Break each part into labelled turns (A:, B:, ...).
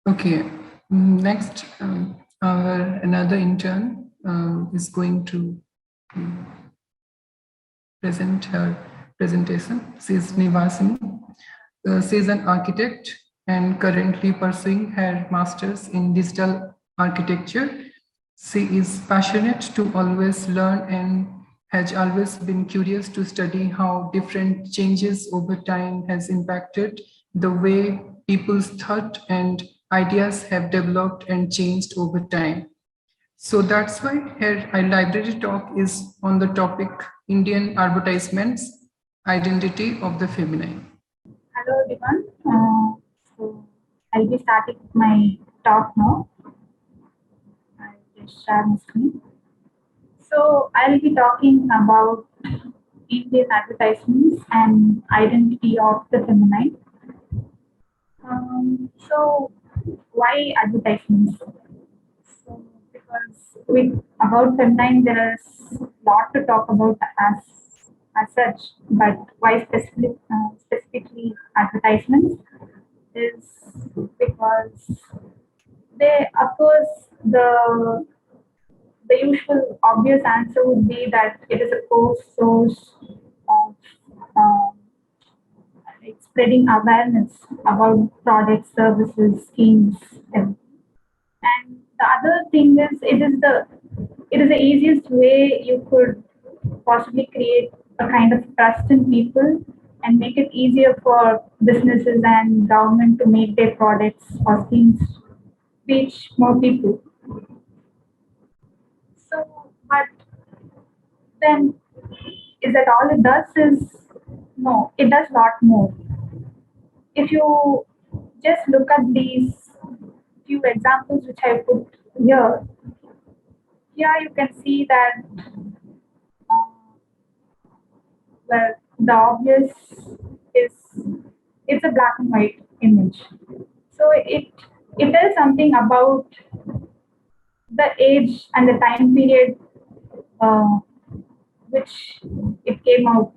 A: Okay, next, our another intern is going to present her presentation. She is Nivhasini. She is an architect and currently pursuing her master's in digital architecture. She is passionate to always learn and has always been curious to study how different changes over time has impacted the way people's thought and ideas have developed and changed over time. So that's why her library talk is on the topic Indian advertisements, identity of the feminine.
B: Hello everyone. So I'll be starting my talk now. I'll just share my screen. So I'll be talking about Indian advertisements and identity of the feminine. So why advertisements? So because with about feminine there's a lot to talk about as such, but why specifically advertisements is because they, of course, the usual obvious answer would be that it is a core source of like spreading awareness about products, services, schemes, everything. And the other thing is it is the easiest way you could possibly create a kind of trust in people and make it easier for businesses and government to make their products or schemes reach more people. So, but then is that all it does? Is no, it does lot more. If you just look at these few examples which I put here, here you can see that uh, where the obvious is it's a black and white image. So it tells something about the age and the time period uh, which it came out.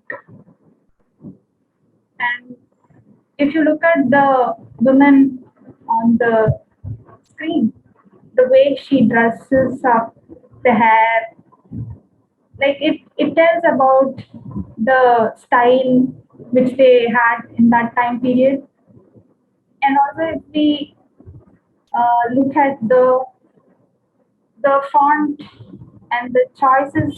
B: And if you look at the woman on the screen, the way she dresses up, the hair, like it tells about the style which they had in that time period. And also, if we look at the font and the choices,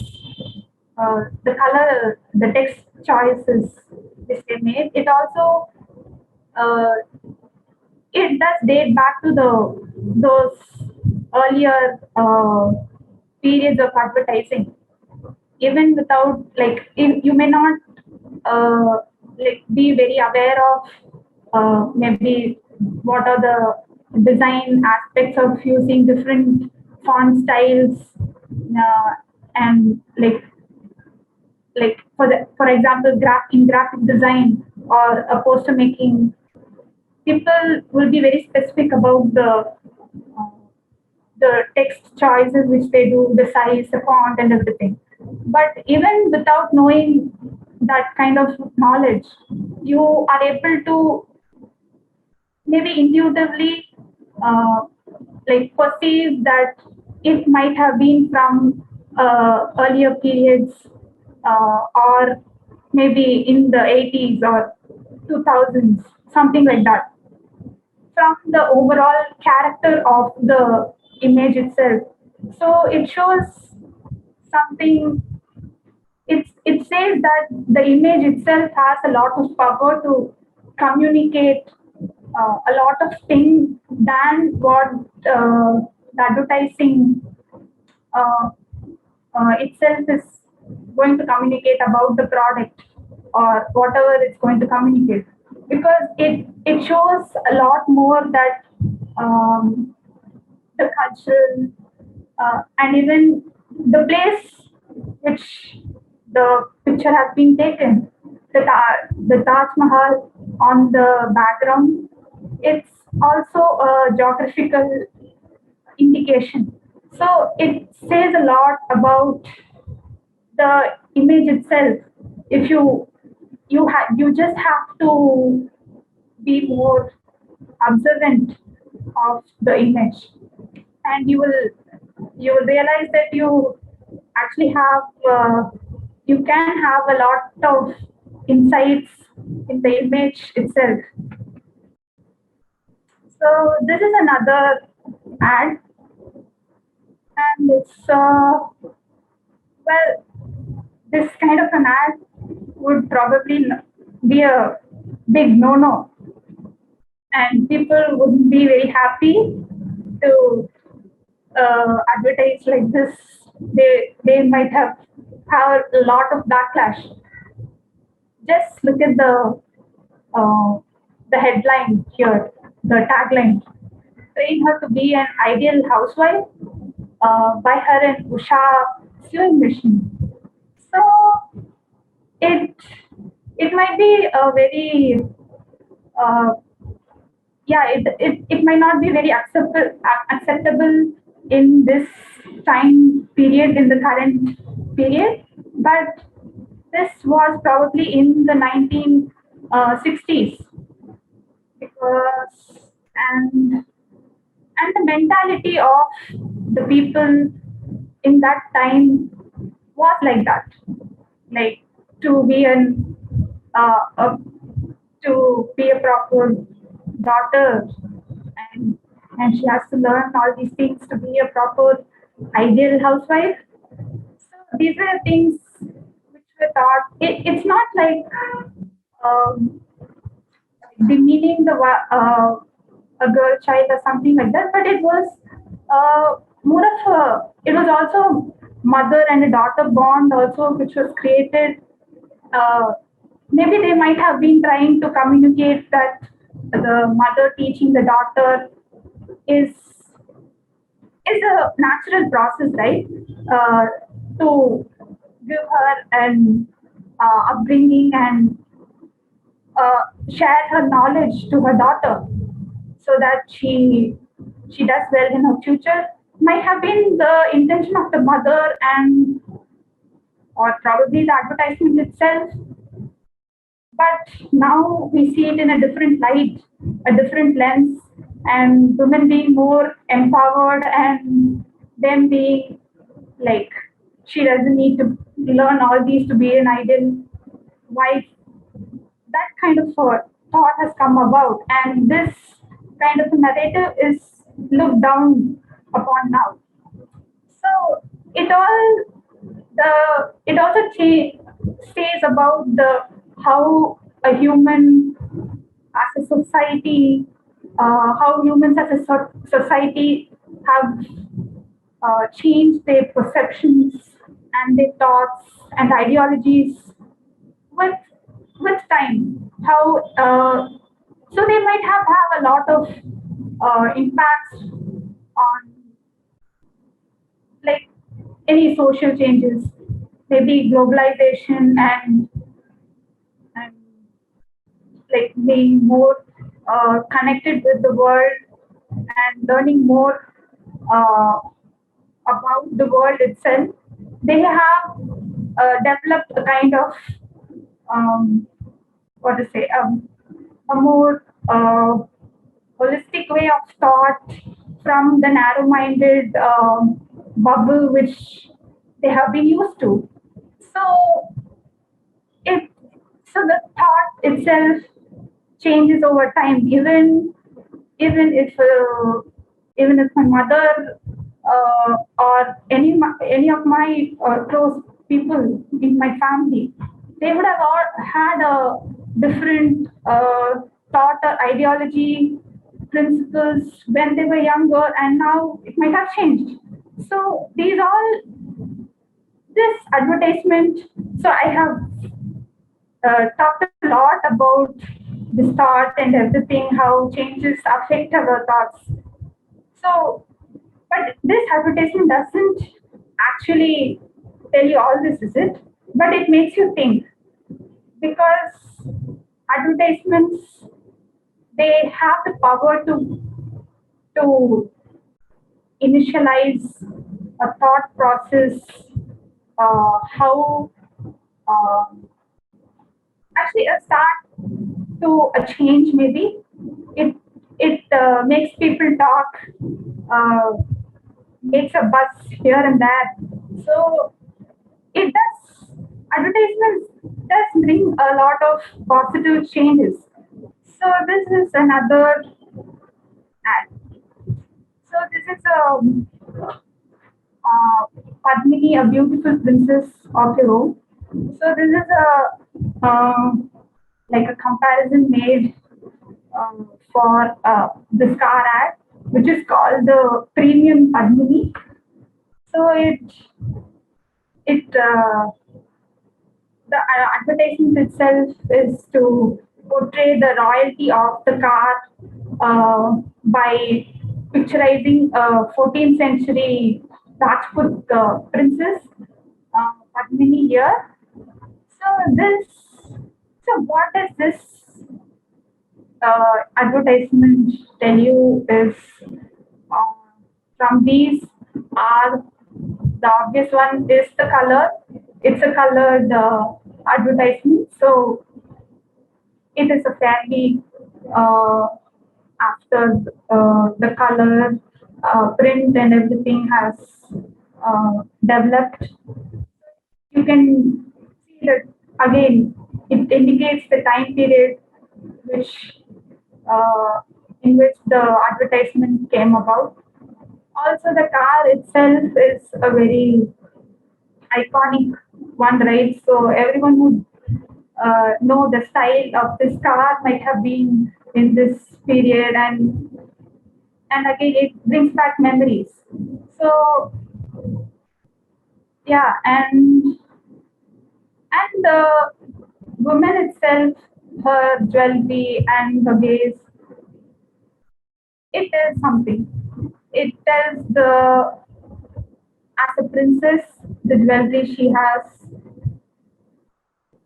B: the color, the text choices which they made, it also uh, it does date back to the those earlier periods of advertising. Even without like, you may not uh, like be very aware of maybe what are the design aspects of using different font styles uh, and like for example in graphic design or a poster making, people will be very specific about uh, the text choices which they do, the size, the font, and everything. But even without knowing that kind of knowledge, you are able to maybe intuitively uh, like perceive that it might have been from earlier periods or maybe in the 80s or 2000s, something like that, from the overall character of the image itself. So it shows something. It says that the image itself has a lot of power to communicate a lot of things than what the advertising uh, itself is going to communicate about the product or whatever it's going to communicate, because it shows a lot more that um, the cultural and even the place which the picture has been taken, the Taj Mahal on the background, it's also a geographical indication. So it says a lot about the image itself. If you just have to be more observant of the image, and you will realize that you actually have you can have a lot of insights in the image itself. So this is another ad, and it's well, this kind of an ad would probably be a big no-no, and people wouldn't be very happy to advertise like this. They might have a lot of backlash. Just look at uh, the headline here, the tagline: "Train her to be an ideal housewife by her and Usha sewing machine." So it it might be a very uh, yeah, it might not be very acceptable in this time period, in the current period, but this was probably in the 1960s, because and and the mentality of the people in that time was like that, like to be an a, to be a proper daughter, and and she has to learn all these things to be a proper ideal housewife. So these are things which were taught. It's not like um, demeaning a girl child or something like that, but it was more of a. It was also mother and a daughter bond also, which was created. Uh, Maybe they might have been trying to communicate that the mother teaching the daughter is is a natural process, right? Uh, to give her an upbringing and share her knowledge to her daughter, so that she does well in her future. Might have been the intention of the mother, and or probably the advertisement itself, but now we see it in a different light, a different lens, and women being more empowered, and them being like, she doesn't need to learn all these to be an ideal wife. That kind of thought has come about, and this kind of narrative is looked down upon now. So it also says about the how a human as a society, how humans as a society have changed their perceptions and their thoughts and ideologies with time. How so they might have a lot of impacts on, like, any social changes, maybe globalization, and like being more connected with the world and learning more uh, about the world itself. They have developed a kind of what to say, a more holistic way of thought from the narrow-minded bubble which they have been used to. So it so the thought itself changes over time. Even if even if my mother or any of my close people in my family, they would have all had a different thought or ideology, principles when they were younger, and now it might have changed. So these all this advertisement. So I have talked a lot about this thought and everything, how changes affect our thoughts. So, but this advertisement doesn't actually tell you all this, is it? But it makes you think, because advertisements, they have the power to initialize a thought process, how uh, actually a start to a change, maybe it it makes people talk, uh, makes a buzz here and there. So it does, advertisements does bring a lot of positive changes. So this is another ad. So this is Padmini, a beautiful princess of your own. So this is a like a comparison made for this car ad, which is called the premium Padmini. So it the advertisement itself is to portray the royalty of the car by picturizing a 14th century Rajput princess, Padmini here. So this, so what does this advertisement tell you is uh, from these are the obvious one is the color. It's a colored advertisement, so it is a fairly uh, after the color print and everything has developed. You can see that again. It indicates the time period which uh, in which the advertisement came about. Also, the car itself is a very iconic one, right? So everyone would know the style of this car might have been in this period, and again it brings back memories. So yeah, and the woman itself, her jewelry and her gaze, it tells something. It tells the as a princess, the jewelry she has.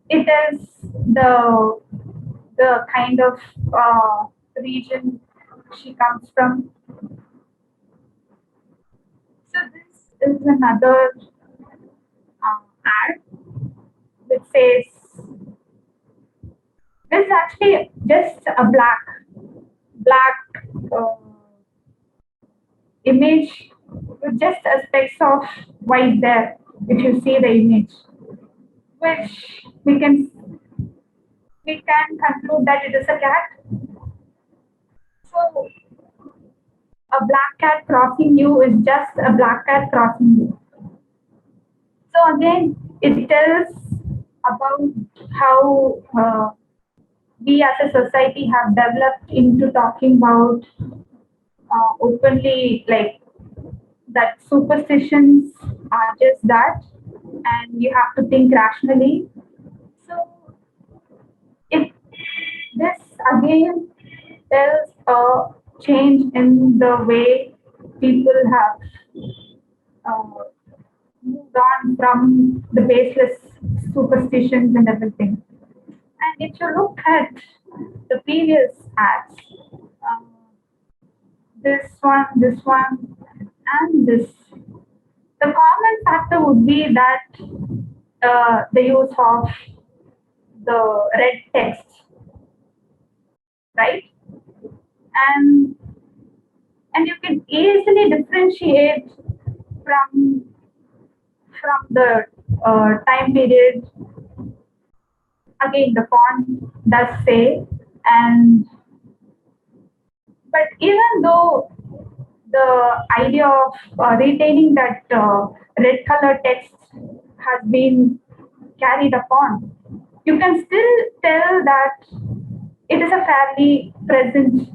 B: It tells the kind of region she comes from. So this is another ad which says this is actually just a black uh, image with just a speck of white there if you see the image, which we can conclude that it is a cat. So a black cat crossing you is just a black cat crossing you. So again, it tells about how we as a society have developed into talking about openly like that superstitions are just that, and you have to think rationally. So it this again tells a change in the way people have uh, moved on from the baseless superstitions and everything. And if you look at the previous ads, um, this one, and this, the common factor would be that the use of the red text, right? And and you can easily differentiate from the time period. Again, the font does say, and but even though the idea of retaining that red color text has been carried upon, you can still tell that it is a fairly present,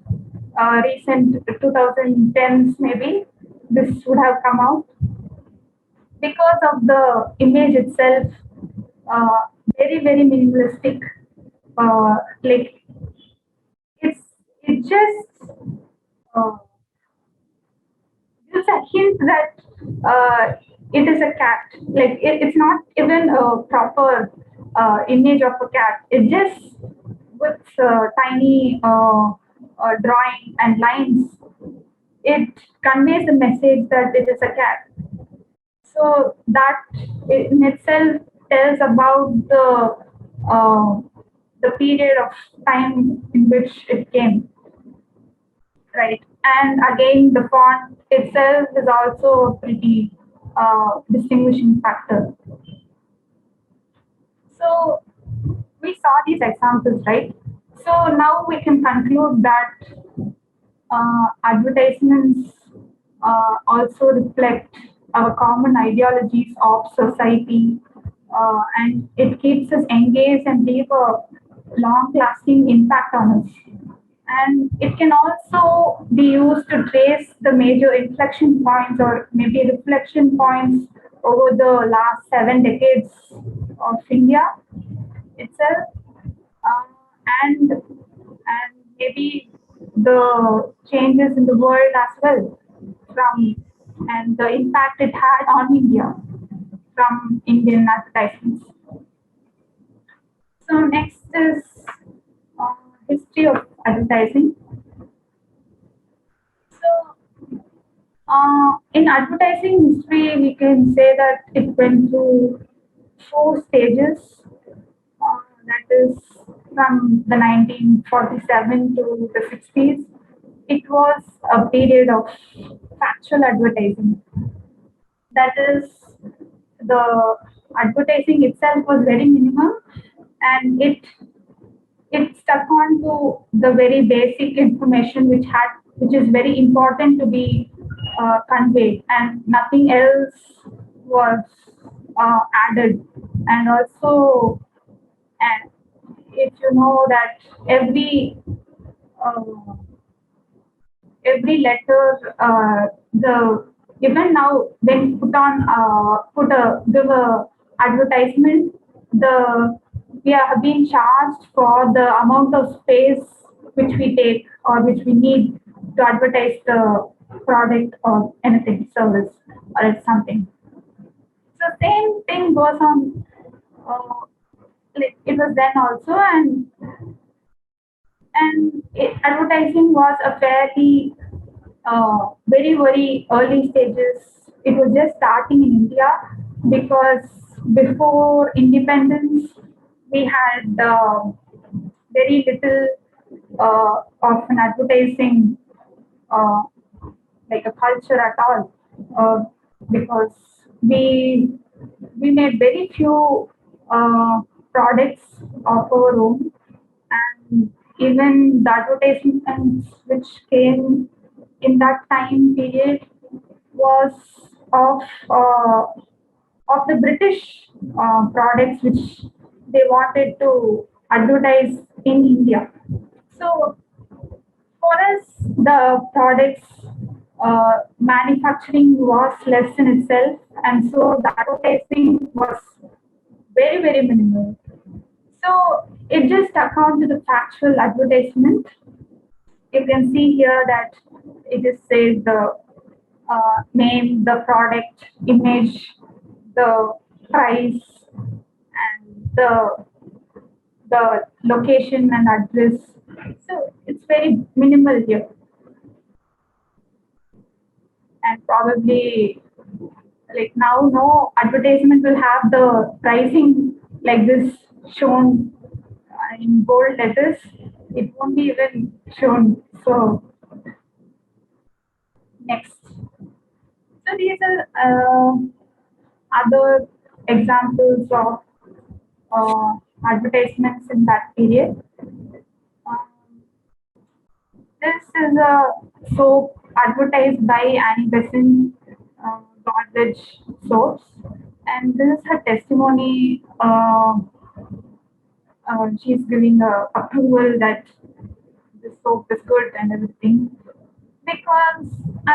B: recent 2010s maybe. This would have come out because of the image itself, uh, very minimalistic. Like it just uh, gives a hint that it is a cat. Like it's not even a proper image of a cat. It just with tiny drawing and lines, it conveys the message that it is a cat. So that in itself tells about uh, the period of time in which it came. right? And again, the font itself is also a pretty distinguishing factor. So we saw these examples, right? So now we can conclude that advertisements also reflect our common ideologies of society, and it keeps us engaged and leave a long-lasting impact on us. And it can also be used to trace the major inflection points or maybe reflection points over the last 7 decades of India itself, uh, and maybe the changes in the world as well from and the impact it had on India from Indian advertisements. So next is uh, history of advertising. So in advertising history, we can say that it went through 4 stages. That is from the 1947 to the 60s. It was a period of factual advertising. That is, the advertising itself was very minimal, and it stuck on to the very basic information which is very important to be conveyed, and nothing else was added. And also, and if you know that uh, every letter, the even now when put a give a advertisement, the we are being charged for the amount of space which we take or which we need to advertise the product or anything, service or it's something. So same thing goes on. Like it was then also, advertising was a fairly very early stages. It was just starting in India because before independence we had very little of an advertising uh, like a culture at all, because we we made very few products of our own, and even the advertisements which came in that time period was of uh, of the British products which they wanted to advertise in India. So for us, the products manufacturing was less in itself, and so the advertising was very minimal. So it just account to the factual advertisement. You can see here that it just says the name, the product, image, the price, and the location and address. So it's very minimal here, and probably like now no advertisement will have the pricing like this shown in bold letters. It won't be even shown. So next. So these are other examples of advertisements in that period. Um, this is a soap advertised by Annie Besant, Godrej soaps, and this is her testimony. She's giving approval that the soap is good and everything, because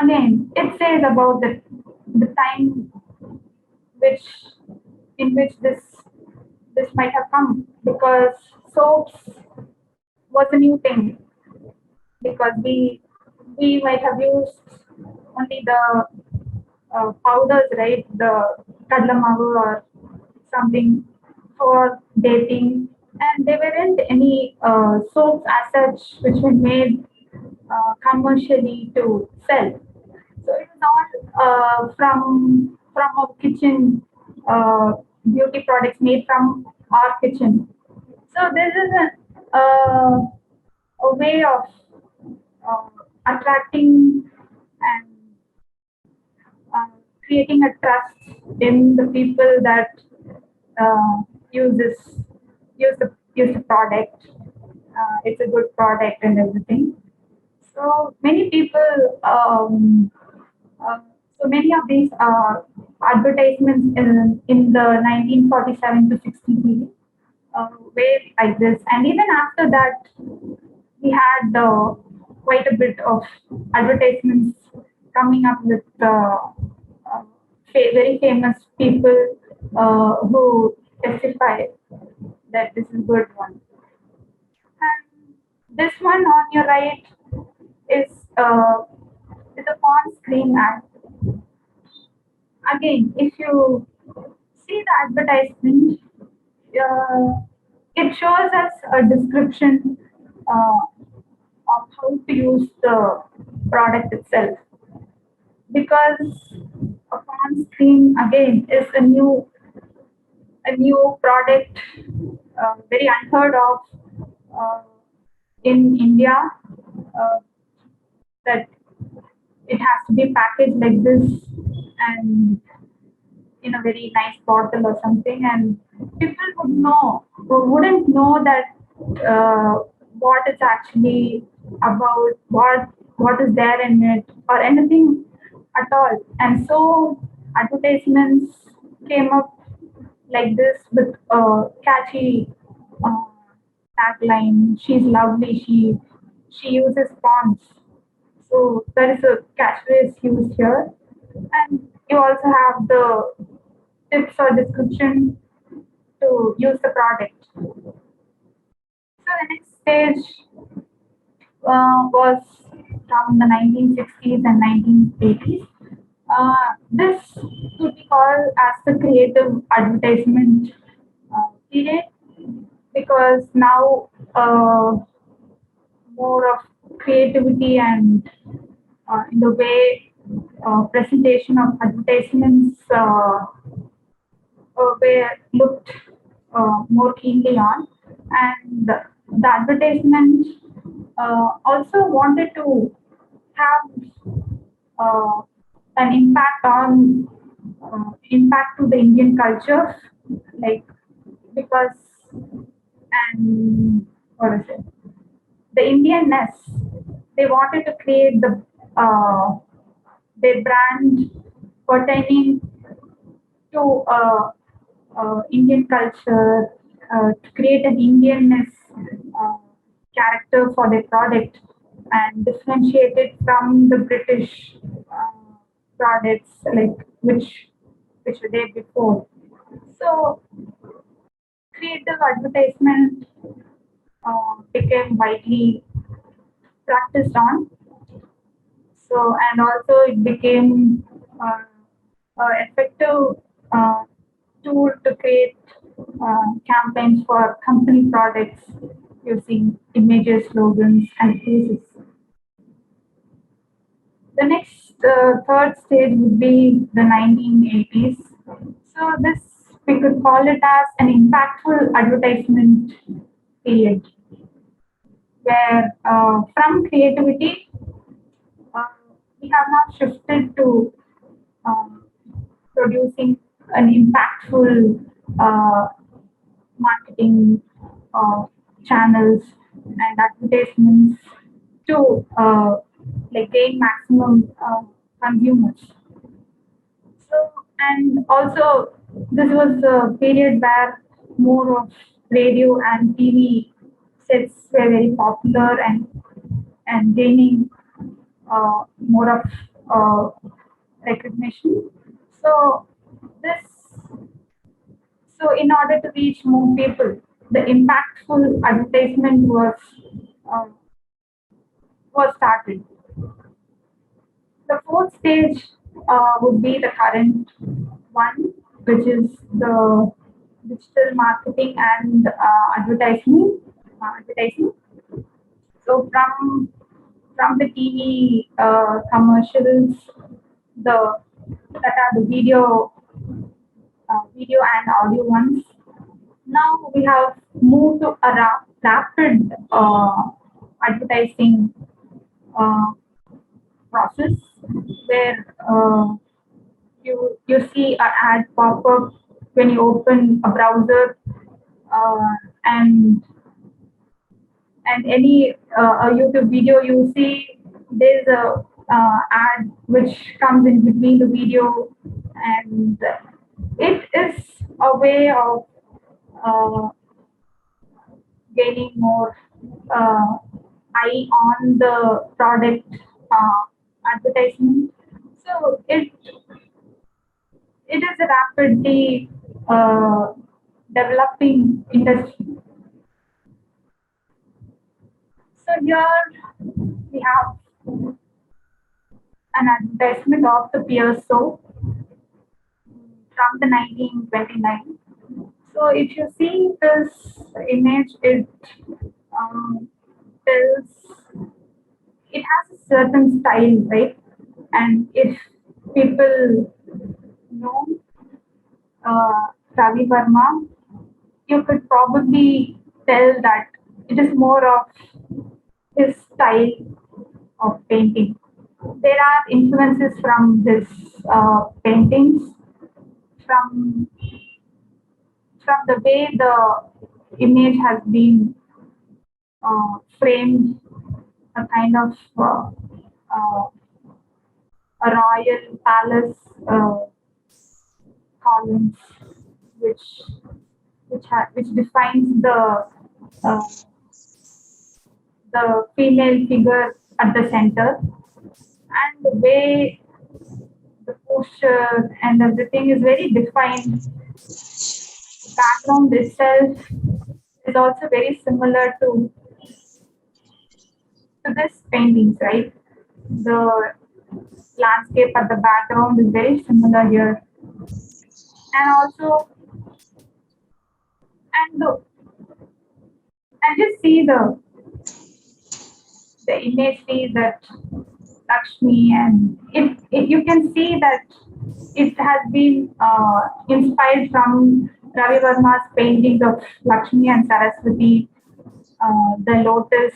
B: again it says about the time which in which this might have come, because soaps was a new thing, because we might have used only the powders, right? The kadlamavu or something for dating, and there weren't any soaps as such which were made commercially to sell. So it was all from our kitchen, beauty products made from our kitchen. So this is a way of uh, attracting and uh, creating a trust in the people that uh, use this use the product. It's a good product and everything. So many people, uh, so many of these advertisements in the 1947 to 60 period were like this, and even after that, we had quite a bit of advertisements coming up with very famous people who testify that this is good one. And this one on your right is a pawn screen ad. Again, if you see the advertisement, uh, it shows us a description uh, of how to use the product itself. Because a pawn screen again is a new product, very unheard of uh, in India. Uh, that it has to be packaged like this and in a very nice bottle or something, and people wouldn't know that what it's actually about, what is there in it or anything at all. And so advertisements came up like this with a catchy uh, tagline. She's lovely. She uses fonts. So there is a catchphrase used here, and you also have the tips or description to use the product. So the next stage was from the 1960s and 1980s. This could be called as the creative advertisement period, because now more of creativity and in the way presentation of advertisements were looked more keenly on, and the advertisement also wanted to have uh, an impact to the Indian culture, like, because, and what is it? The Indianness. They wanted to create their brand pertaining to Indian culture, to create an Indianness uh, character for their product and differentiate it from the British products, like which were there before. So creative advertisement became widely practiced on. So, and also it became effective uh, tool to create campaigns for company products using images, slogans, and phrases. The next third stage would be the 1980s. So this, we could call it as an impactful advertisement period, where from creativity uh, we have now shifted to um, producing an impactful uh, marketing uh, channels and advertisements to like gain maximum consumers. So, and also this was a period where more of radio and TV sets were very popular and gaining more of recognition. So this, so in order to reach more people, the impactful advertisement uh, was started. The fourth stage would be the current one, which is the digital marketing and advertising. Advertising. So from the TV commercials, the that are the video and audio ones. Now we have moved to a rapid advertising process where you see an ad pop up when you open a browser, uh, and any a YouTube video you see, there's a ad which comes in between the video, and it is a way of uh, gaining more uh, eye on the product advertisement. So it is a rapidly developing industry. So here we have an advertisement of the Pierce soap from the 1929. So if you see this image, um, tells it has a certain style, right? And if people know Ravi Verma, you could probably tell that it is more of his style of painting. There are influences from his paintings, from the way the image has been framed, a kind of uh, a royal palace columns, which which defines uh, the female figure at the center, and the way the posture and everything is very defined. Background itself is also very similar to this paintings, right? The landscape at the background is very similar here, and also and the and just see the imagery that Lakshmi, and you can see that it has been inspired from Ravi Verma's paintings of Lakshmi and Saraswati, the lotus,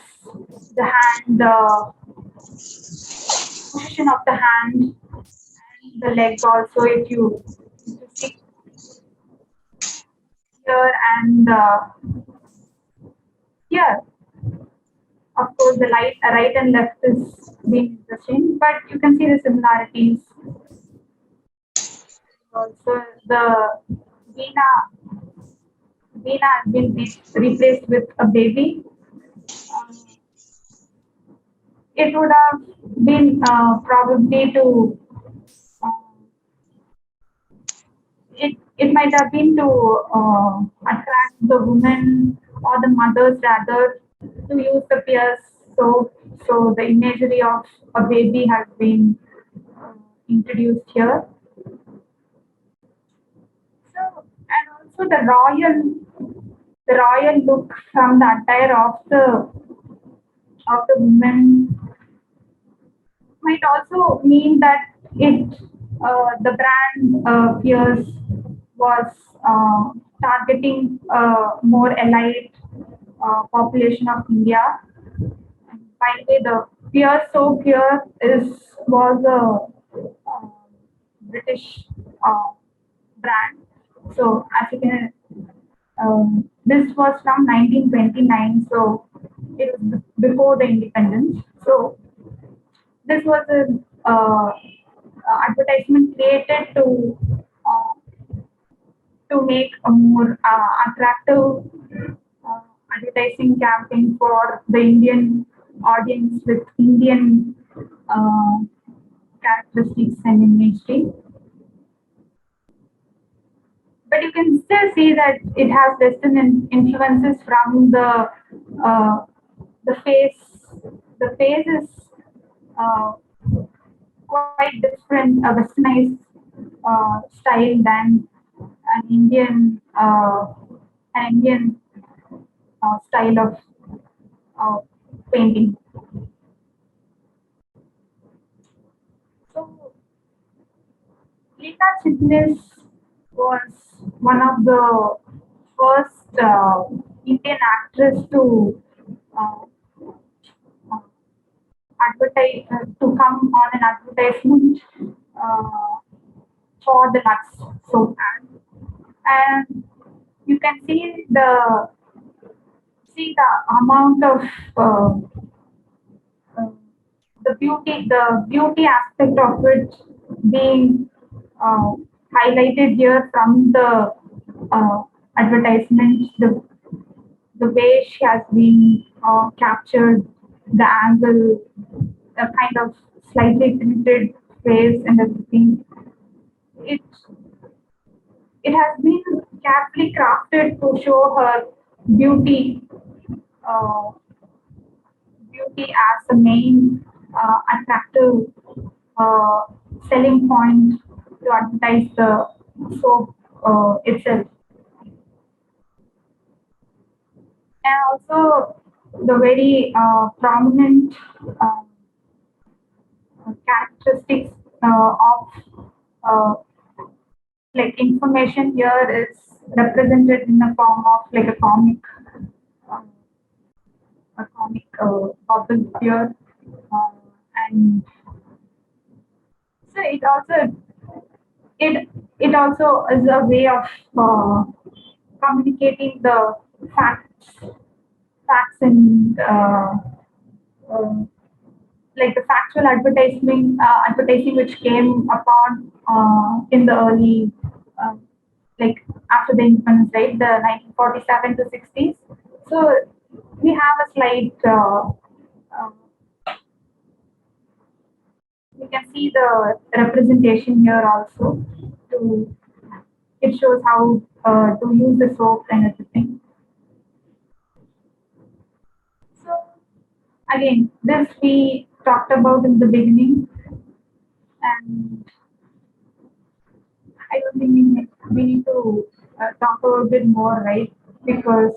B: the hand, the position of the hand, and the leg also. If you see here and here, of course, the right and left is being interesting, but you can see the similarities. Also, the Veena Veena has been replaced with a baby. Um, it would have been probably to it might have been to attract the women or the mothers rather to use the pierce soap. So the imagery of a baby has been introduced here. So and also the royal look from the attire of the women might also mean that the brand Pierce was targeting more elite population of India. And by the way, the Pierce soap here is was a British brand. So as you can, this was from 1929. So it was before the independence. So this was an advertisement created to make a more attractive advertising campaign for the Indian audience with Indian uh, characteristics and imagery. But you can still see that it has Western influences from uh, the face. The face is uh, quite different, a westernized style than an Indian style of uh, painting. So Lita Chitnis was one of the first Indian actress to uh, advertise to come on an advertisement uh, for the Lux soap ad, and you can see the amount of uh, uh, the beauty aspect of it being uh, highlighted here from the advertisement, the way she has been captured, the angle, the kind of slightly tilted face and everything. It it has been carefully crafted to show her beauty, uh, beauty as the main attractive uh, selling point to advertise the soap itself, and also the very prominent uh, characteristics of uh, like information here is represented in the form of like uh, a comic bubble here, uh, and so it it also is a way of communicating the facts and uh, like the factual advertising which came upon in the early uh, like after the independence, right, the 1947 to 60s. So we have a slight uh, we can see the representation here also. To it shows how to use the soap and everything. So again, this we talked about in the beginning, and I don't think we need to talk a bit more, right? Because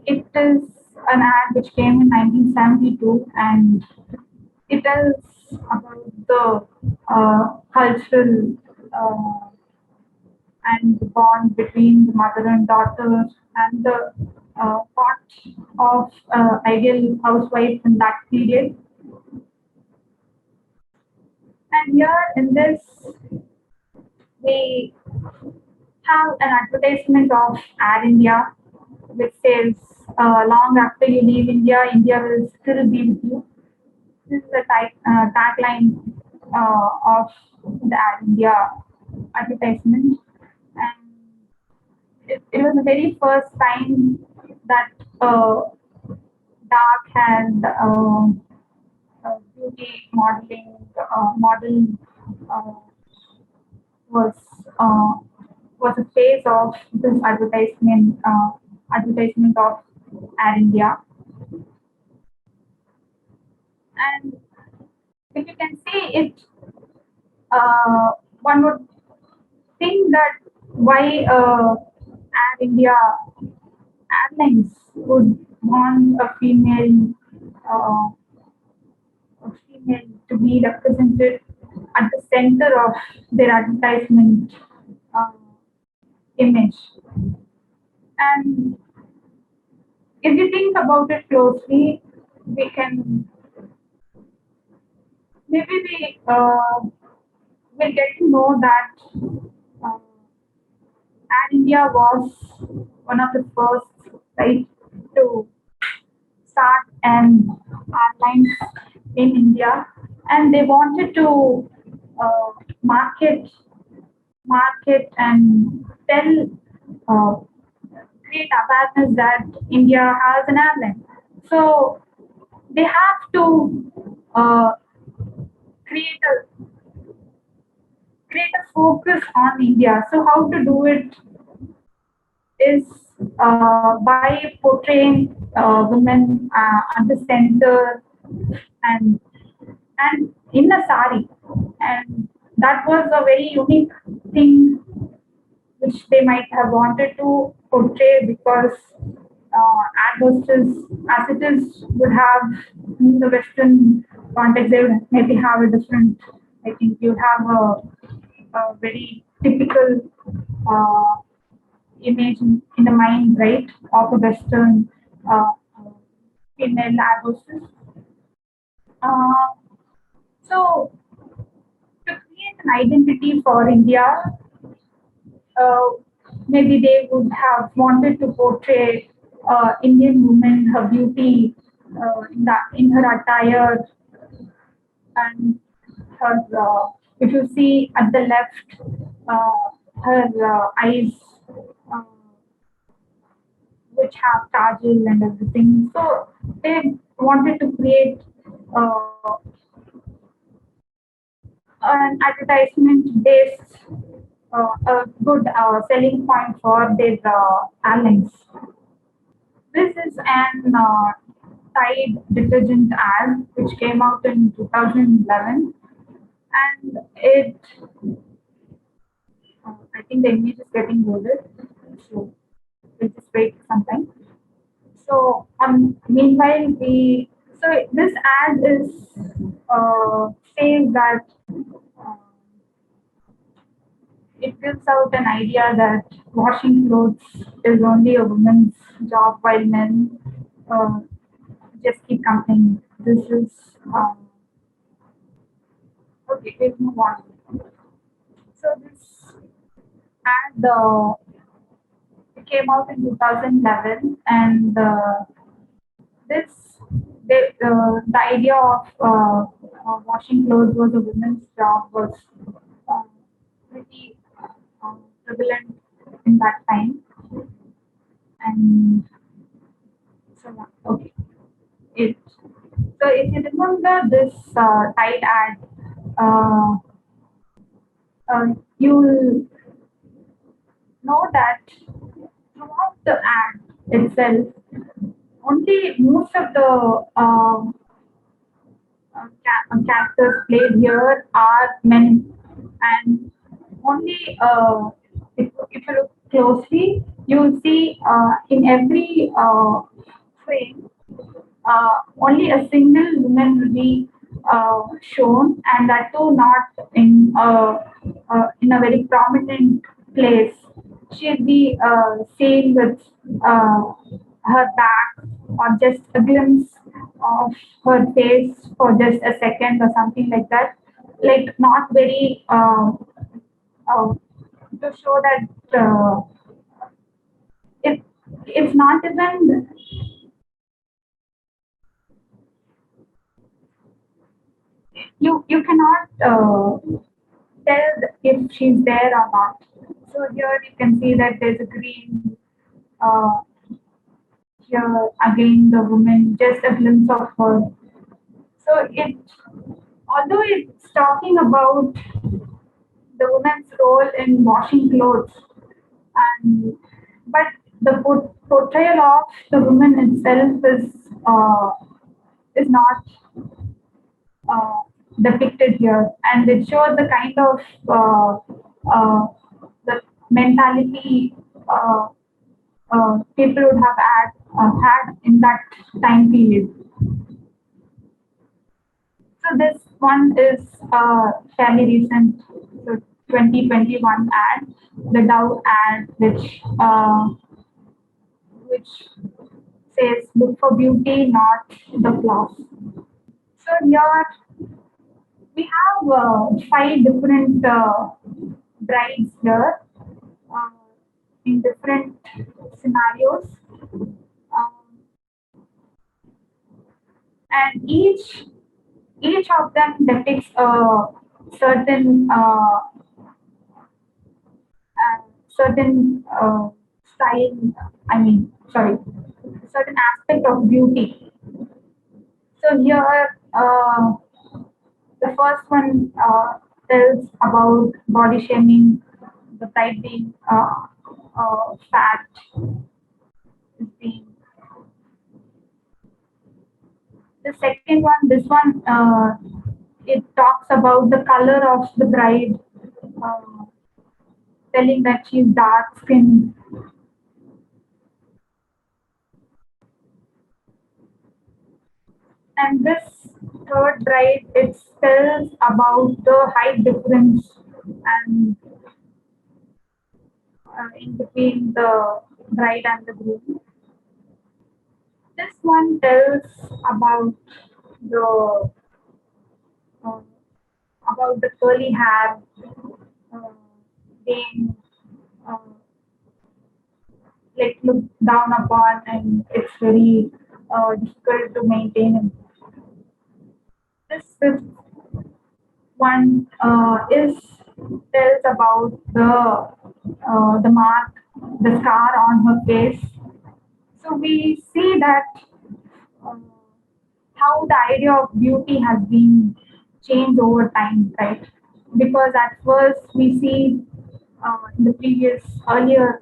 B: it is an ad which came in 1972, and it is about the cultural and the bond between the mother and daughter, and the part of ideal housewife in that period. And here in this, we have an advertisement of Air India, which says, "Long after you leave India, India will still be with you." This is the tagline of the Air India advertisement, and it was the very first time that dark and beauty modeling model uh, was uh, was a phase of this advertisement of Air India. And if you can see it, one would think that why Air India Airlines would want uh, a female to be represented at the center of their advertisement uh, image. And if you think about it closely, we can maybe we will get to know that uh, Air India was one of the first, right, to start an airlines in India, and they wanted to uh, market and tell, uh, create awareness that India has an airline. So they have to uh, create a focus on India. So how to do it is by portraying women at the center, and in a sari, and that was a very unique thing which they might have wanted to portray, because ad hostess, as it is, would have in the Western context, they would maybe have a different. I think you have a very typical uh, image in the mind, right, of a Western uh, female ad hostess. Uh, so to create an identity for India, uh, maybe they would have wanted to portray Indian woman, her beauty, in her attire, and her. If you see at the left, her eyes, uh, which have kajal and everything. So they wanted to create an advertisement based a good selling point for their airlines. This is an Tide detergent ad which came out in 2011, and I think the image is getting loaded, so we'll just wait some time. So meanwhile, this ad is says that uh, it gives out an idea that washing clothes is only a woman's job, while men uh, just keep complaining. This is okay. We'll move on. So this ad came out in 2011, and this the idea of washing clothes was a woman's job was uh, pretty prevalent in that time, and so okay. It so if you remember this Tide ad, uh, you'll know that throughout the ad itself, only most of the characters played here are men, and only if you look closely, you will see in every frame only a single woman will be shown, and that too not in a very prominent place. She'll be seen with uh, her back or just a glimpse of her face for just a second or something like that. Like not very to show that it it's not even you cannot tell if she's there or not. So here you can see that there's a green. Uh, Here again, the woman, just a glimpse of her. So although it's talking about the woman's role in washing clothes, and but the portrayal of the woman itself uh, is not uh, depicted here, and it shows the kind of the mentality people would have had in that time period. So this one is fairly recent, so 2021 ad, the Dow ad, which says look for beauty, not the flaws. So here we have five different brides here uh, in different scenarios, um, and each of them depicts a certain certain style. I mean, sorry, certain aspect of beauty. So here, the first one tells about body shaming, the bride being fat, is being. The second one, this one, it talks about the color of the bride, uh, telling that she's dark skinned. And this third bride, it tells about the height difference and in between the bride and the groom. This one tells about the about the curly hair uh, being uh, like looked down upon, and it's very difficult to maintain. This fifth one is tells about the mark, the scar on her face. So we see that uh, how the idea of beauty has been changed over time, right? Because at first we see in the previous earlier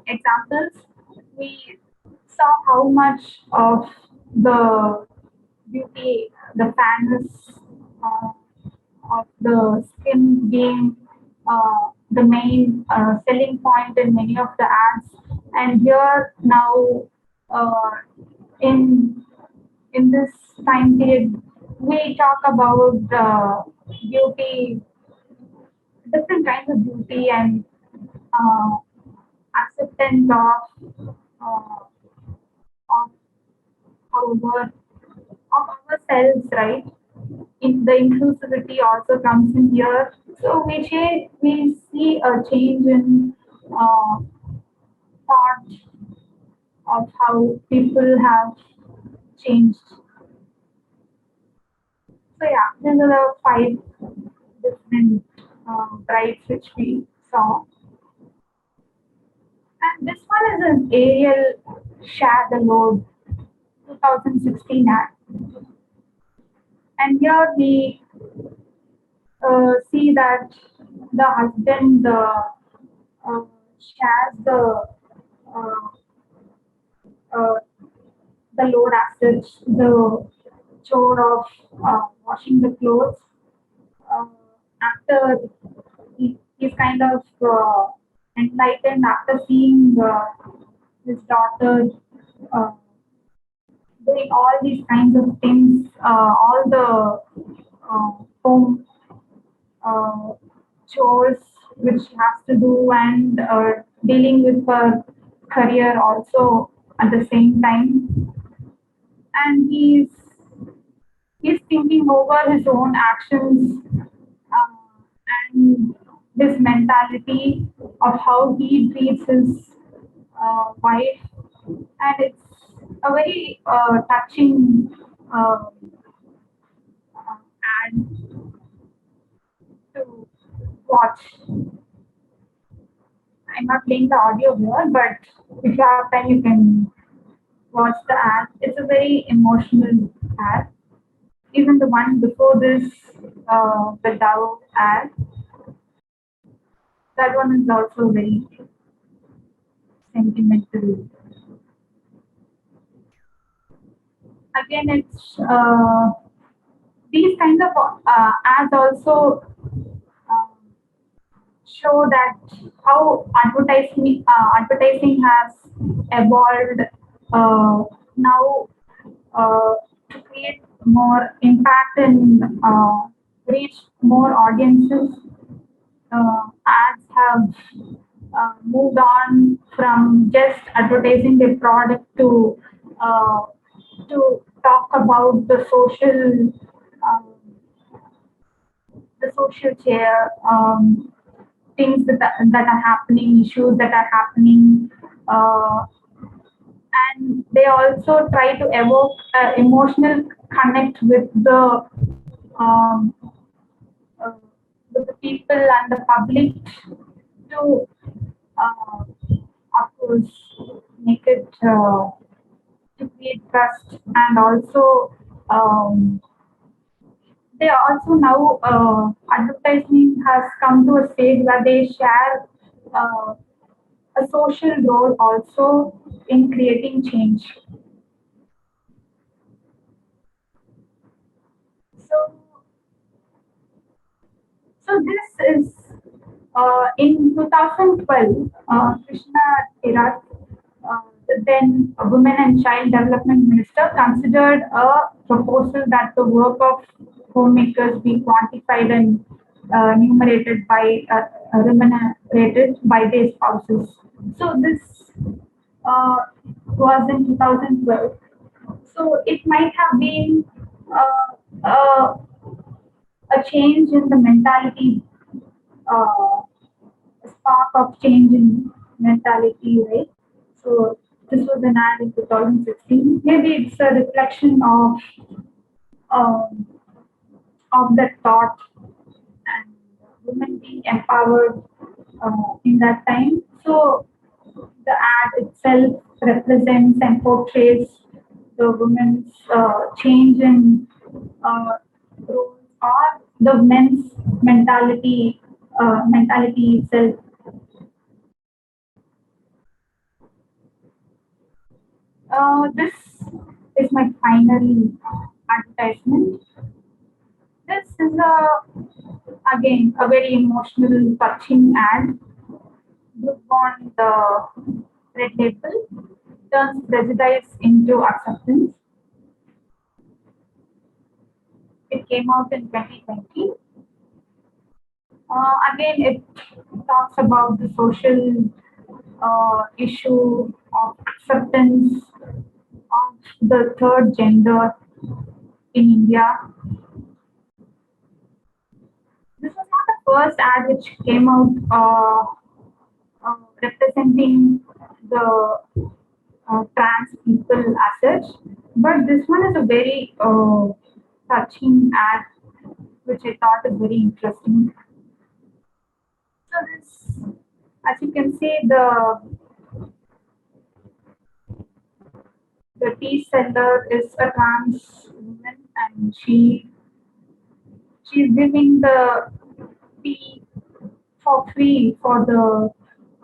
B: examples, we saw how much of the beauty, the fairness uh, of the skin being the main selling point in many of the ads. And here now, uh, in this time period, we talk about beauty, different kinds of beauty, and uh, acceptance of our of ourselves, right? The inclusivity also comes in here. So we see a change in uh, thought of how people have changed. So yeah, these are the five different brides which we saw. And this one is an aerial share the load 2016 ad. And here we see that the husband shares uh, uh, the load as such, the chore of washing the clothes. Uh, After he's kind of enlightened after seeing his daughter uh, doing all these kinds of things, all the home uh, chores which she has to do, and dealing with her career also at the same time. And he's thinking over his own actions and his mentality of how he treats his wife, and it's a very touching ad to watch. I'm not playing the audio here, but if you have time, you can watch the ad. It's a very emotional ad. Even the one before this, the Dow ad, that one is also very sentimental. Again, it's these kinds of ads also um, show that how advertising has evolved now to create more impact and reach more audiences. Ads have moved on from just advertising their product uh, to talk about um, the social chair, things that are happening, issues that are happening, uh, and they also try to evoke emotional connect um, uh, with the people and the public to, of course, make it to create trust, and also they also now advertising has come to a stage where they share uh, a social role also in creating change. So, this is in 2012, Krishna Tirat, the then Women and Child Development Minister, considered a proposal that the work of homemakers be quantified and remunerated by their spouses. So this uh, was in 2012. So it might have been uh, uh, a change in the mentality, uh, a spark of change in mentality, right? So this was an ad in 2016. Maybe it's a reflection um, of that thought and women being empowered in that time. So the ad itself represents and portrays the women's change in roles or the men's mentality itself. This is my final advertisement. This is again a very emotional, touching ad. Group on the red label turns prejudice into acceptance. It came out in 2020. Again, it talks about the social issue of acceptance of the third gender in India. This was not the first ad which came out representing the trans people as such, but this one is a very touching ad which I thought is very interesting. So this, as you can see, the tea seller is a trans woman, and she's giving the tea for free for the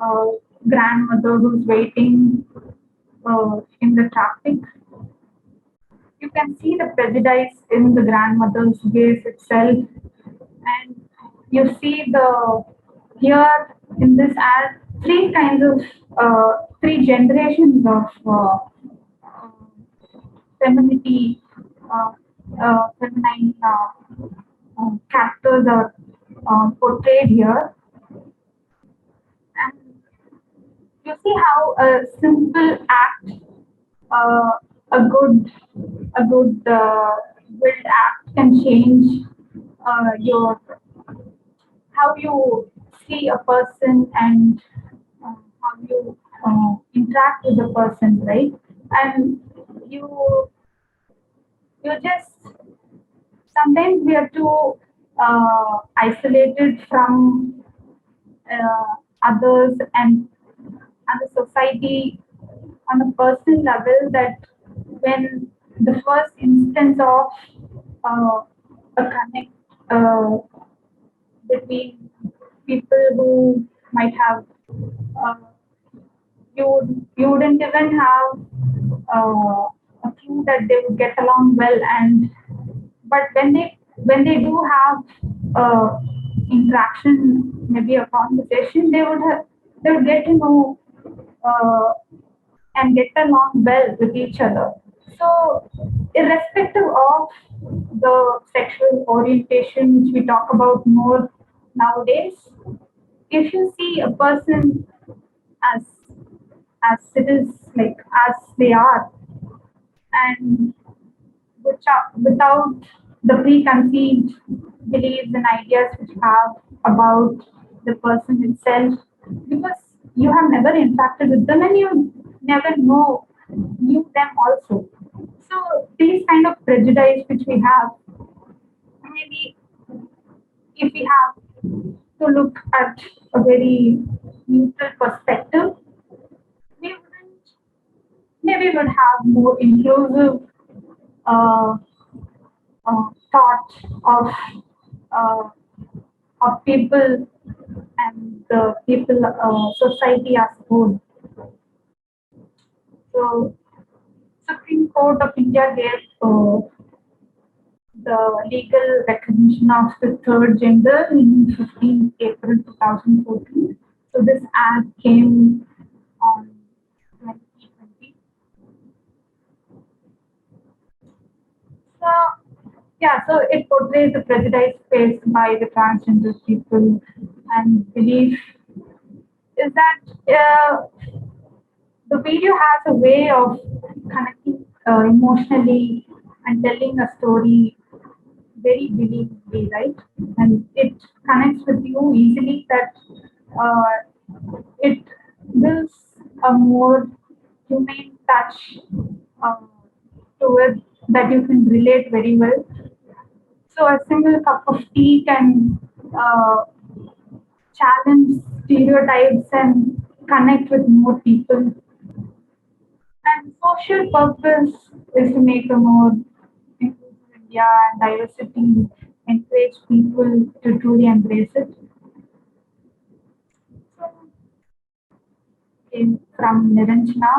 B: uh, grandmother who's waiting in the traffic. You can see the prejudice in the grandmother's gaze itself, and you see the here in this ad three kinds of three generations of uh, femininity, feminine characters are portrayed here, and you see how a simple act, uh, a good willed act can change your how you see a person and how you interact with the person, right? And you you just sometimes we are too isolated from others and the society on a personal level that when the first instance of a connect uh, between people who might have uh, you wouldn't even have a clue that they would get along well, and but when they do have interaction, maybe a conversation, they would get to know uh, and get along well with each other. So, irrespective of the sexual orientation, which we talk about more nowadays, if you see a person as as it is, like as they are, and without the preconceived beliefs and ideas which you have about the person itself, because you have never interacted with them and you never knew them also. So these kind of prejudice which we have, maybe if we have to look at a very neutral perspective, we wouldn't maybe would have more inclusive uh, thought uh, of people and the people society as a whole. So Supreme Court of India gave the legal recognition of the third gender in 15th April 2014. So this act came on 2020. So yeah, so it portrays the prejudice faced by the transgender people, and belief is that the video has a way of connecting emotionally and telling a story very believably, right? And it connects with you easily that it builds a more humane touch uh, to it that you can relate very well. So a single cup of tea can uh, challenge stereotypes and connect with more people. And social purpose is to make a more inclusive India and diversity, encourage people to truly embrace it. So, from Niranjana,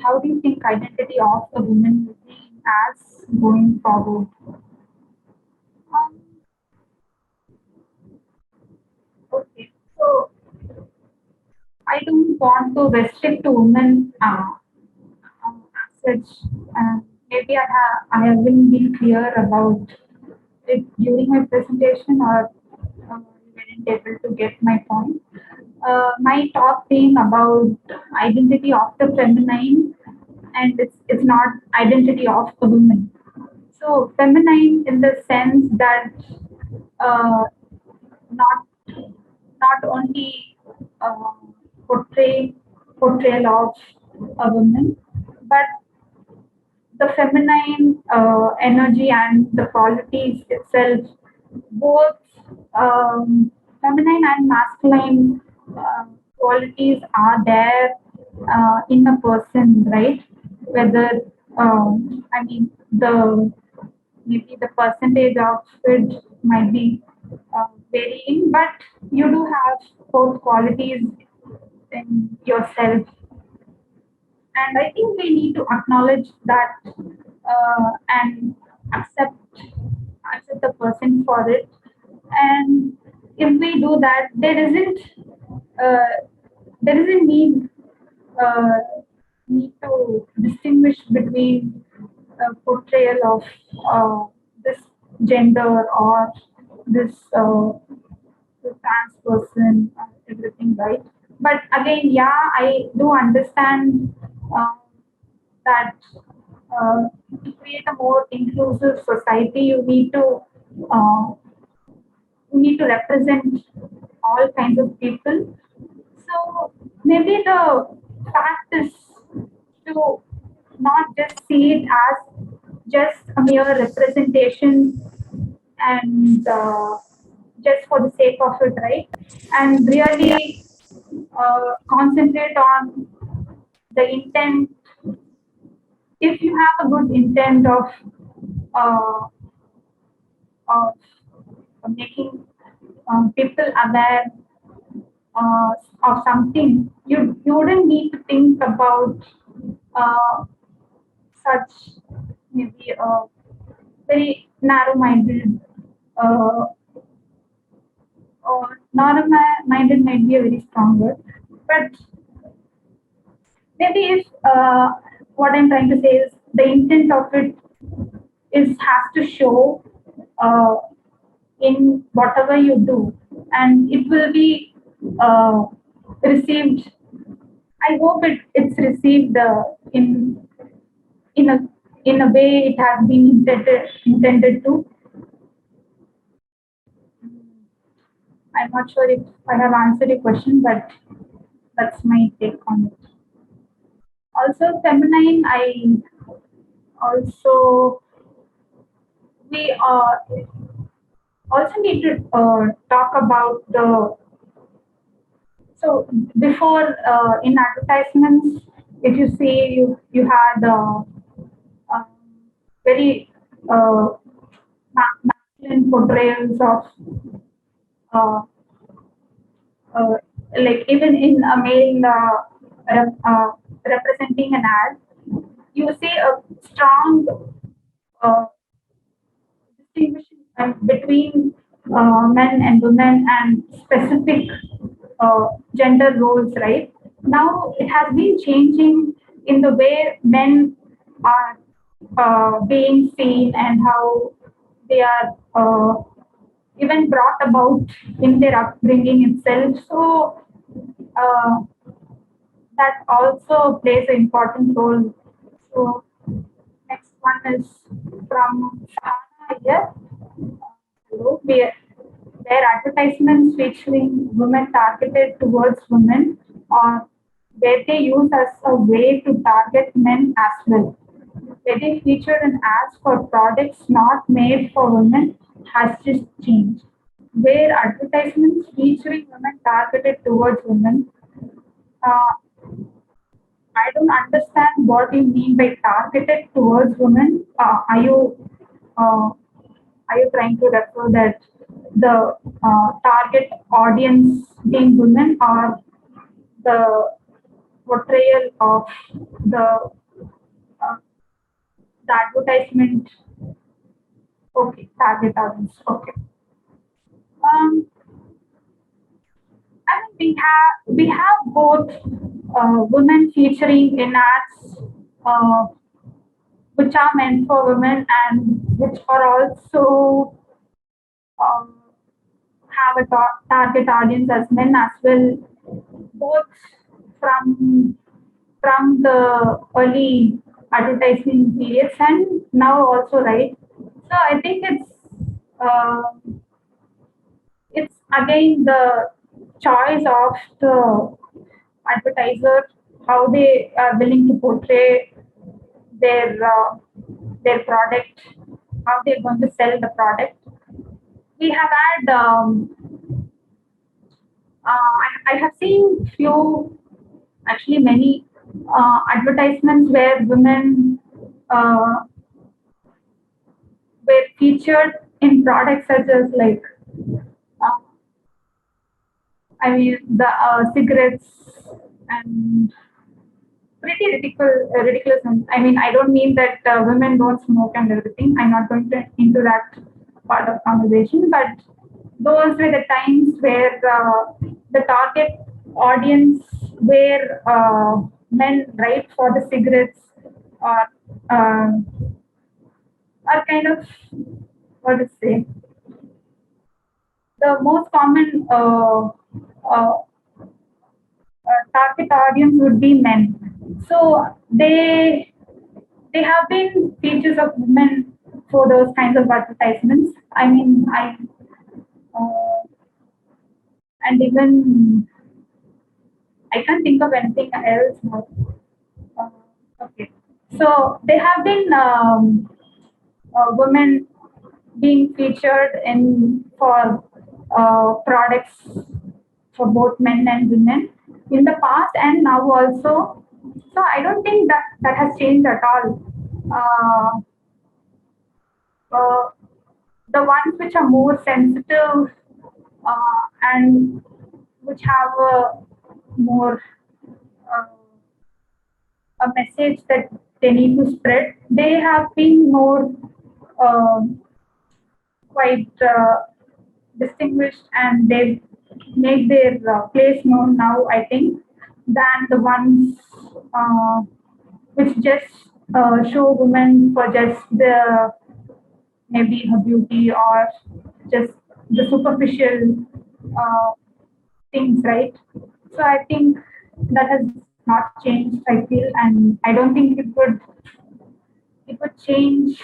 B: how do you think identity of the woman will be as going forward? Um, okay, so I don't want to restrict to women as such. Maybe I haven't been clear about it during my presentation, or you weren't able to get my point. My talk being about identity of the feminine, and it's not identity of the woman. So feminine in the sense that uh, not not only uh, portrayal of a woman, but the feminine energy and the qualities itself, both feminine and masculine qualities are there in a person, right? Whether I mean the maybe the percentage of it might be varying, but you do have both qualities in yourself, and I think we need to acknowledge that and accept accept the person for it. And if we do that, uh, there isn't uh, need to distinguish between portrayal of this gender or this trans person, everything, right? But again, yeah, I do understand uh, that to create a more inclusive society, uh, you need to represent all kinds of people. So maybe the fact is to not just see it as just a mere representation and just for the sake of it, right? And really concentrate on the intent. If you have a good intent uh, of making people aware uh, of something, you wouldn't need to think about uh, such maybe a very narrow-minded uh, or narrow-minded might be a very strong word, but maybe if what I'm trying to say is the intent of it is has to show uh, in whatever you do, and it will be uh, received. I hope it's received in a in a way it has been intended to. I'm not sure if I have answered your question, but that's my take on it. Also, feminine. I also we also need to talk about the so before in advertisements, if you see you had um, very masculine portrayals of uh, uh, like even in a male representing an ad, you see a strong uh, distinguishing between men and women and specific gender roles, right? Now it has been changing in the way men are being seen and how they are even brought about in their upbringing itself. So uh, that also plays an important role. So next one is from Shana here. where, where advertisements featuring women targeted towards women, or where they use as a way to target men as well. Where they feature in ads for products not made for women has just changed. Where advertisements featuring women targeted towards women, uh, I don't understand what you mean by targeted towards women. Uh, are you trying to refer that the target audience being women, or the portrayal of the uh, the advertisement? Okay, target audience. Okay. Um, I mean, we have both women featuring in ads, uh, which are meant for women and which are also um, have a target audience as men as well, both from from the early advertising periods and now also, right? So I think uh, it's again the choice of the advertiser, how they are willing to portray their uh, their product, how they're going to sell the product. We have had I have seen few, actually many advertisements where women uh, were featured in products such as like uh, I mean the cigarettes and pretty ridiculous. I mean, I don't mean that women don't smoke and everything. I'm not going to into that part of conversation, but those were the times where the target audience were men, right, for the cigarettes, or uh, are kind of, what to say, the most common uh, target audience would be men. So they have been features of women for those kinds of advertisements. I mean, uh, and even I can't think of anything else. Uh, okay, so they have been women being featured in for products for both men and women in the past and now also. So I don't think that that has changed at all. Uh, uh, the ones which are more sensitive and which have a more uh, a message that they need to spread, they have been more um quite distinguished, and they make their place known now, I think, than the ones uh, which just show women for just the maybe her beauty or just the superficial uh, things, right? So I think that has not changed, I feel, and I don't think it would change.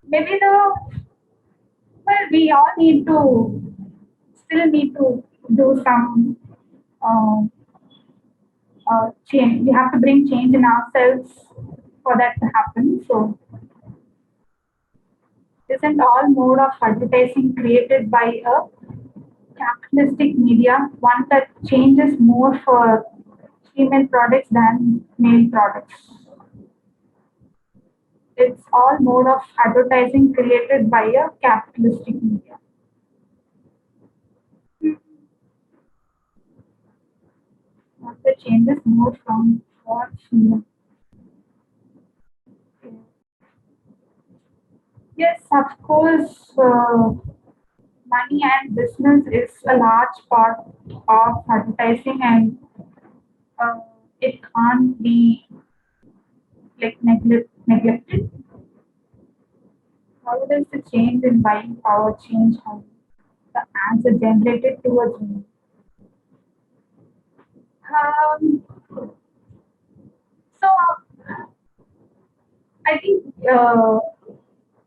B: Maybe the well, we all need to still need to do some uh, change. We have to bring change in ourselves for that to happen. So, isn't all mode of advertising created by a capitalistic media one that changes more for female products than male products? It's all mode of advertising created by a capitalistic media. One that changes more from for female. Yes, of course. Money and business is a large part of advertising, and uh, it can't be like neglected. How does the change in buying power change how the ads are generated towards me? Um, so I think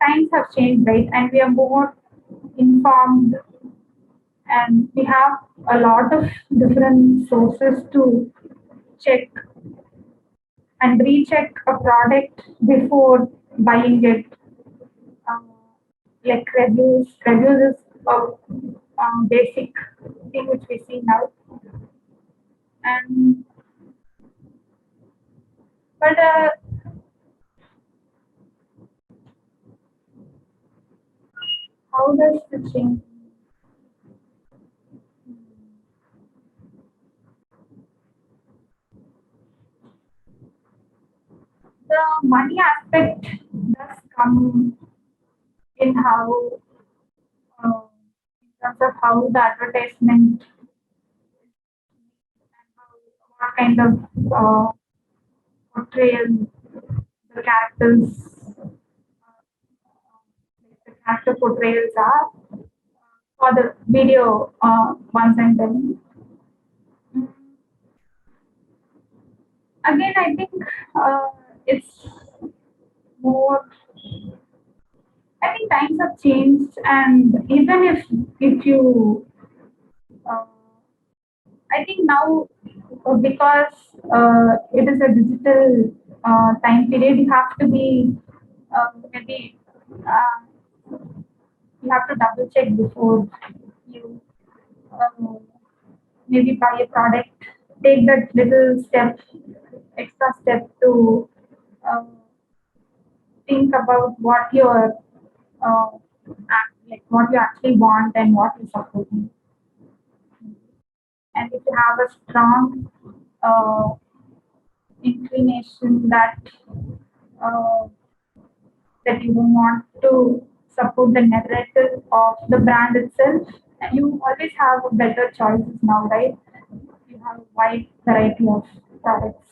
B: times have changed, right? And we are more. informed, and we have a lot of different sources to check and recheck a product before buying it. Uh, like reviews is a basic thing which we see now. And but how does the change the money aspect does come in how in terms of how the advertisement and how, what kind of portrayal the the character portrayals are for the video ones and then. Again, I think it's more. I think times have changed, and even if you, uh, I think now because it is a digital time period, you have to be maybe you have to double check before you uh, maybe buy a product. Take that little step, extra step to uh, think about what you're like what you actually want and what you're supporting. And if you have a strong uh, inclination uh, that you don't want to support the narrative of the brand itself, you always have better choices now, right? You have a wide variety of products.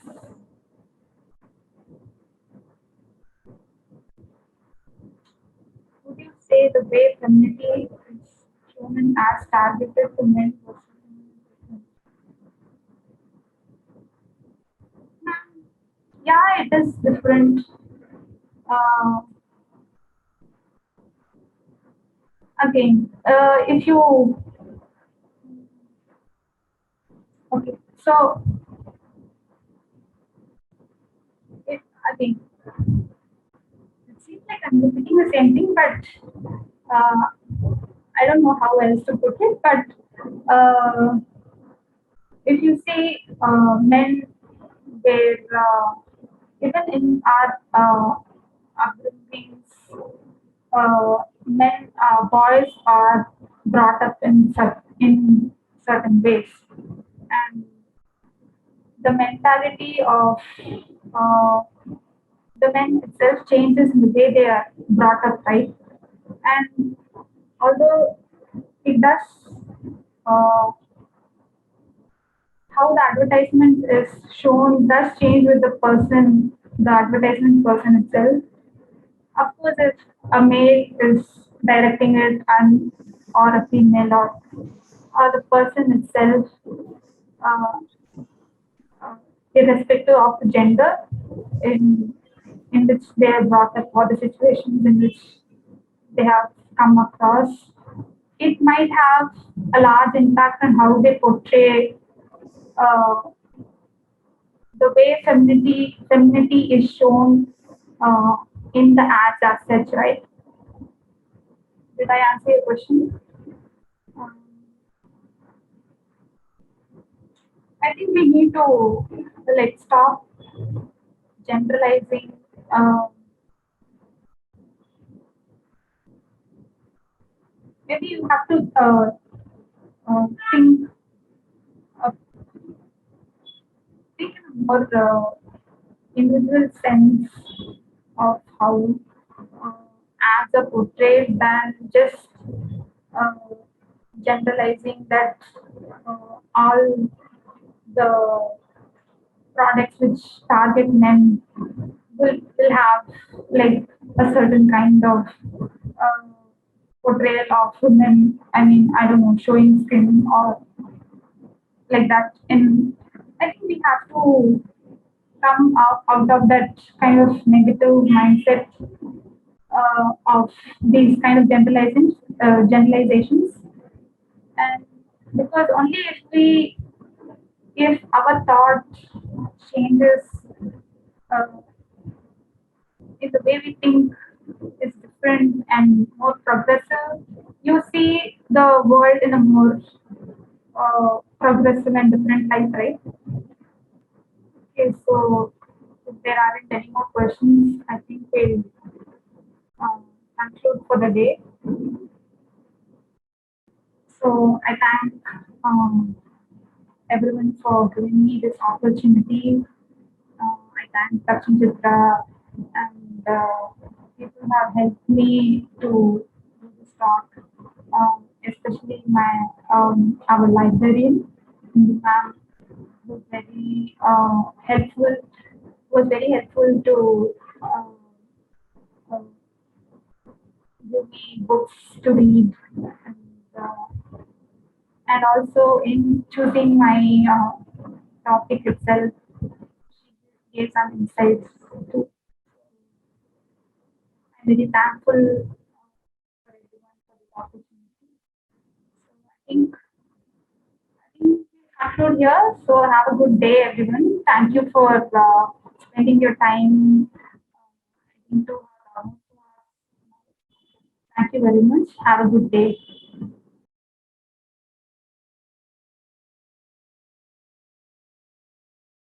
B: Would you say the way community is shown as targeted to men versus women? Yeah, it is different. Uh, again, if you okay, so if again, it seems like I'm repeating the same thing, but I don't know how else to put it. But if you say men were even in our upbringings, boys are brought up in certain ways, and the mentality of uh, the men itself changes in the way they are brought up, right? And although it does how the advertisement is shown does change with the advertisement person itself. Of course, if a male is directing it and or a female or the person itself, uh, uh, irrespective of the gender in which they are brought up or the situations in which they have come across, it might have a large impact on how they portray uh, the way femininity is shown uh, in the ads as such, right? Did I answer your question? Um, I think we need to like stop generalizing. Maybe you have to think uh, think in a more individual sense of how uh, ads are portrayed than just uh, generalizing that all the products which target men will have like a certain kind of uh, portrayal of women. I mean, I don't know, showing skin or like that. And I think we have to come out of that kind of negative mindset of these kind of generalizations. generalizations, and because only if our thought changes, uh, if the way we think is different and more progressive, you see the world in a more progressive and different light, right? Okay, so if there aren't any more questions, I think we'll conclude for the day. So I thank everyone for giving me this opportunity. I thank Dakshin Chitra and people who have helped me to do this talk, especially my our librarian, ma'am, was very helpful. Was very helpful to uh, give me books to read, uh, and also in choosing my topic itself, she gave some insights too. I'm very thankful for everyone for this opportunity. So I think we conclude here. So have a good day, everyone. Thank you for spending your time. I think to almost 2 hours. Thank you very much. Have a good day.